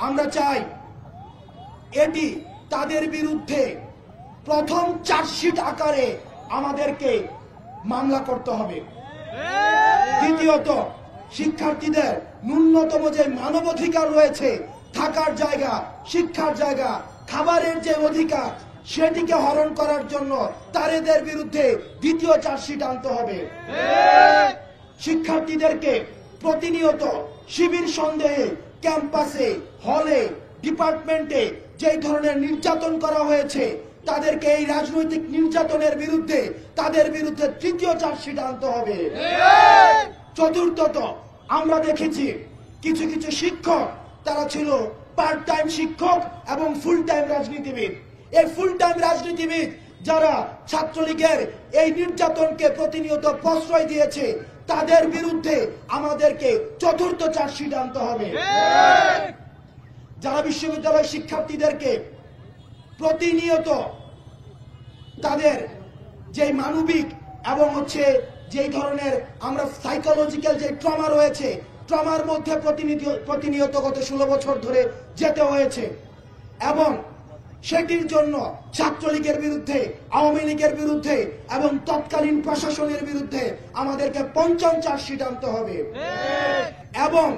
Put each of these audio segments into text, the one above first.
আমরা চাই এটি তাদের বিরুদ্ধে প্রথম চার্জশিট আকারে আমাদেরকে মামলা করতে হবে। দ্বিতীয়ত, শিক্ষার্থীদের ন্যূনতম যে মানবাধিকার রয়েছে, থাকার জায়গা, শিক্ষার জায়গা, খাবারের যে অধিকার, সেটিকে হরণ করার জন্য তাদের বিরুদ্ধে দ্বিতীয় চার্জশিট আনতে হবে। শিক্ষার্থীদেরকে প্রতিনিয়ত শিবির সন্দেহে ক্যাম্পাসে, হলে, ডিপার্টমেন্টে যে ধরনের নির্যাতন করা হয়েছে, তাদেরকে এই রাজনৈতিক নির্যাতনের বিরুদ্ধে তাদের বিরুদ্ধে তৃতীয় চার্জশিট আনতে হবে। চতুর্থত, আমরা দেখেছি কিছু কিছু শিক্ষক তারা ছিল পার্ট টাইম শিক্ষক এবং ফুল টাইম রাজনীতিবিদ। এই ফুল টাইম রাজনীতিবিদ যারা ছাত্রলীগের এই নির্যাতনকে প্রতিনিয়ত প্রশ্রয় দিয়েছে, তাদের বিরুদ্ধে আমাদেরকে চতুর্থ চার্জশিট আনতে হবে। যারা বিশ্ববিদ্যালয় শিক্ষার্থীদেরকে প্রতিনিয়ত তাদের যে মানবিক এবং যেই ধরনের আমরা সাইকোলজিক্যাল যে ট্রমা রয়েছে, ট্রমার মধ্যে প্রতিনিয়ত গত 16 বছর ধরে যেতে হয়েছে, এবং সেটির জন্য ছাত্রলীগের বিরুদ্ধে, আওয়ামী লীগের বিরুদ্ধে এবং তৎকালীন প্রশাসনের বিরুদ্ধে আমাদেরকে পঞ্চম চার্জশিট আনতে হবে। এবং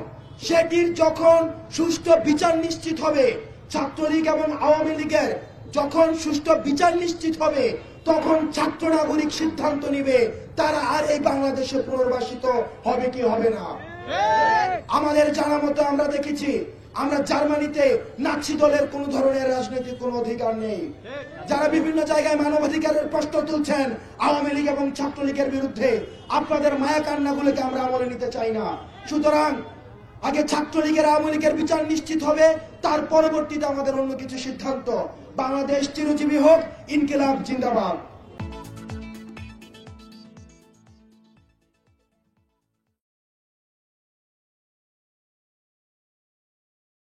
সেটির যখন সুষ্ঠু বিচার নিশ্চিত হবে, ছাত্রলীগ এবং আওয়ামী লীগের যখন সুষ্ঠু বিচার নিশ্চিত হবে, তখন ছাত্র নাগরিক সিদ্ধান্ত নিবে তারা আর এই বাংলাদেশে পুনর্বাসিত হবে কি হবে না। আমাদের জানা মতো আমরা দেখেছি, আমরা জার্মানিতে নাৎসি দলের কোন ধরনের রাজনৈতিক কোন অধিকার নেই। যারা বিভিন্ন জায়গায় মানবাধিকারের প্রশ্ন তুলছেন আওয়ামী লীগ এবং ছাত্রলীগের বিরুদ্ধে, আপনাদের মায়া কান্নাগুলোকে আমরা আমলে নিতে চাই না। সুতরাং আগে ছাত্রলীগের, আওয়ামী লীগের বিচার নিশ্চিত হবে, তার পরবর্তীতে আমাদের অন্য কিছু সিদ্ধান্ত। বাংলাদেশ চিরজীবী হোক, ইনকিলাব জিন্দাবাদ।